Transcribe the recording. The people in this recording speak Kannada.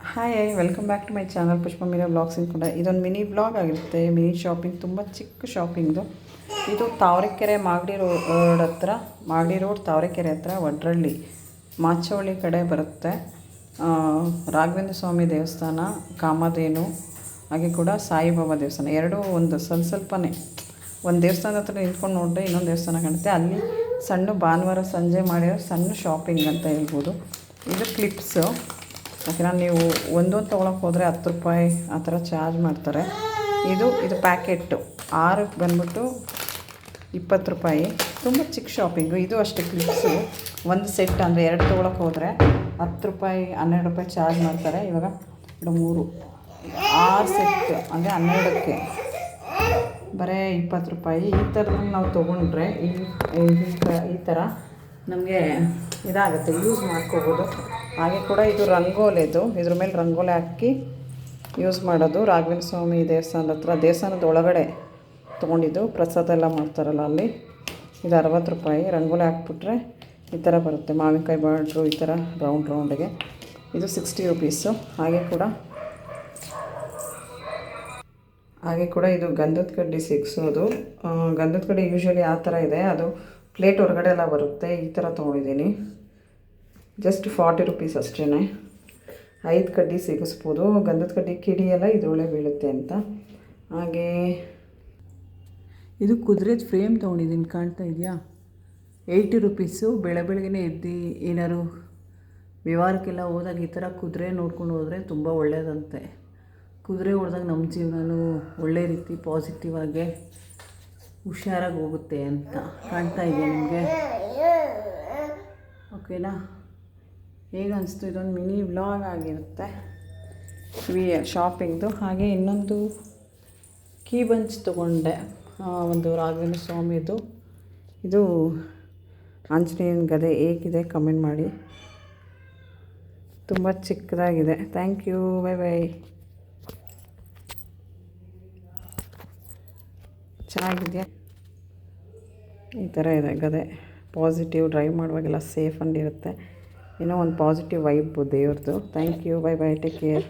Hi welcome back to my channel Pushpa Meera vlogs ಕೂಡ ಇದೊಂದು ಮಿನಿ ಬ್ಲಾಗ್ ಆಗಿರುತ್ತೆ. ಮಿನಿ ಶಾಪಿಂಗ್, ತುಂಬ ಚಿಕ್ಕ ಶಾಪಿಂಗ್ದು. ಇದು ತಾವರೆಕೆರೆ ಮಾಗಡಿ ರೋಡ್ ಹತ್ರ, ಮಾಗಡಿ ರೋಡ್ ತಾವರೆಕೆರೆ ಹತ್ರ ವಡ್ರಳ್ಳಿ ಮಾಚವಳ್ಳಿ ಕಡೆ ಬರುತ್ತೆ. ರಾಘವೇಂದ್ರ ಸ್ವಾಮಿ ದೇವಸ್ಥಾನ, ಕಾಮಧೇನು, ಹಾಗೆ ಕೂಡ ಸಾಯಿಬಾಬಾ ದೇವಸ್ಥಾನ ಎರಡೂ ಒಂದು ಸ್ವಲ್ಪನೇ. ಒಂದು ದೇವಸ್ಥಾನದ ಹತ್ರ ನಿಂತ್ಕೊಂಡು ನೋಡಿದ್ರೆ ಇನ್ನೊಂದು ದೇವಸ್ಥಾನ ಕಾಣುತ್ತೆ. ಅಲ್ಲಿ ಸಣ್ಣ ಭಾನುವಾರ ಸಂಜೆ ಮಾಡಿರೋ ಸಣ್ಣ ಶಾಪಿಂಗ್ ಅಂತ ಹೇಳ್ಬೋದು. ಇದು ಕ್ಲಿಪ್ಸು. ಯಾಕೆಂದರೆ ನೀವು ಒಂದೊಂದು ತೊಗೊಳಕ್ಕೆ ಹೋದರೆ 10 ರೂಪಾಯಿ ಆ ಥರ ಚಾರ್ಜ್ ಮಾಡ್ತಾರೆ. ಇದು ಪ್ಯಾಕೆಟು 6ಕ್ಕೆ ಬಂದ್ಬಿಟ್ಟು 20 ರೂಪಾಯಿ. ತುಂಬ ಚಿಕ್ಕ ಶಾಪಿಂಗು. ಇದು ಅಷ್ಟೇ ಕ್ಲಿಪ್ಸು. ಒಂದು ಸೆಟ್ ಅಂದರೆ 2 ತೊಗೊಳಕ್ಕೆ ಹೋದರೆ 10 ರೂಪಾಯಿ 12 ರೂಪಾಯಿ ಚಾರ್ಜ್ ಮಾಡ್ತಾರೆ. ಇವಾಗ 3 6 ಸೆಟ್ ಅಂದರೆ 12ಕ್ಕೆ ಬರೀ 20 ರೂಪಾಯಿ. ಈ ಥರದಲ್ಲಿ ನಾವು ತೊಗೊಂಡ್ರೆ ಈ ಥರ ನಮಗೆ ಇದಾಗುತ್ತೆ, ಯೂಸ್ ಮಾಡ್ಕೋಬೋದು. ಹಾಗೆ ಕೂಡ ಇದು ರಂಗೋಲಿದು, ಇದ್ರ ಮೇಲೆ ರಂಗೋಲಿ ಹಾಕಿ ಯೂಸ್ ಮಾಡೋದು. ರಾಘವೇಂದ್ರ ಸ್ವಾಮಿ ದೇವಸ್ಥಾನದ ಹತ್ರ, ದೇವಸ್ಥಾನದ ಒಳಗಡೆ ತೊಗೊಂಡಿದ್ದು. ಪ್ರಸಾದ ಎಲ್ಲ ಮಾಡ್ತಾರಲ್ಲ ಅಲ್ಲಿ. ಇದು 60 ರೂಪಾಯಿ. ರಂಗೋಲಿ ಹಾಕ್ಬಿಟ್ರೆ ಈ ಥರ ಬರುತ್ತೆ, ಮಾವಿನಕಾಯಿ ಬಾರ್ಡ್ರು ಈ ಥರ ರೌಂಡಿಗೆ. ಇದು 60 ರುಪೀಸು. ಹಾಗೆ ಕೂಡ ಇದು ಗಂಧದ ಕಡ್ಡಿ ಸಿಕ್ಸೋದು. ಗಂಧದ ಕಡ್ಡಿ ಯೂಶ್ವಲಿ ಆ ಥರ ಇದೆ, ಅದು ಪ್ಲೇಟ್ ಹೊರಗಡೆ ಎಲ್ಲ ಬರುತ್ತೆ. ಈ ಥರ ತೊಗೊಂಡಿದ್ದೀನಿ. ಜಸ್ಟ್ 40 ರುಪೀಸ್ ಅಷ್ಟೇ. 5 ಕಡ್ಡಿ ಸಿಗಿಸ್ಬೋದು. ಗಂಧದ ಕಡ್ಡಿ ಕಿಡಿ ಎಲ್ಲ ಇದರೊಳಗೆ ಬೀಳುತ್ತೆ ಅಂತ. ಹಾಗೆ ಇದು ಕುದುರೆದು ಫ್ರೇಮ್ ತೊಗೊಂಡಿದ್ದೀನಿ, ಕಾಣ್ತಾ ಇದೆಯಾ? 80 ರುಪೀಸು. ಬೆಳಗ್ಗೆನೇ ಎದ್ದು ಏನಾದ್ರು ವ್ಯವಹಾರಕ್ಕೆಲ್ಲ ಹೋದಾಗ ಈ ಥರ ಕುದುರೆ ನೋಡ್ಕೊಂಡು ಹೋದರೆ ತುಂಬ ಒಳ್ಳೆಯದಂತೆ. ಕುದುರೆ ಹೊಡೆದಾಗ ನಮ್ಮ ಜೀವನವೂ ಒಳ್ಳೆ ರೀತಿ ಪಾಸಿಟಿವ್ ಆಗಿ ಹುಷಾರಾಗಿ ಹೋಗುತ್ತೆ ಅಂತ ಕಾಣ್ತಾ ಇದೆಯಾ ನಿಮಗೆ? ಓಕೆನಾ? ಹೇಗೆ ಅನಿಸ್ತು? ಇದೊಂದು ಮಿನಿ ವ್ಲಾಗ್ ಆಗಿರುತ್ತೆ ಶಾಪಿಂಗ್ದು. ಹಾಗೆ ಇನ್ನೊಂದು ಕೀ ಬಂಚ್ ತೊಗೊಂಡೆ, ಒಂದು ರಾಘವೇಂದ್ರ ಸ್ವಾಮಿದು. ಇದು ಆಂಜನೇಯನ ಗದೆ ಹೇಗಿದೆ ಕಮೆಂಟ್ ಮಾಡಿ. ತುಂಬ ಚಿಕ್ಕದಾಗಿದೆ. Thank you, bye bye. ಚೆನ್ನಾಗಿದೆಯಾ? ಈ ಥರ ಇದೆ ಗದೆ. ಪಾಸಿಟಿವ್ ಡ್ರೈವ್ ಮಾಡುವಾಗೆಲ್ಲ ಸೇಫ್ ಅಂಡ್ ಇರುತ್ತೆ. ಏನೋ ಒಂದು ಪಾಸಿಟಿವ್ ವೈಬ್ ದೇವ್ರದ್ದು. Thank you, bye bye, take care.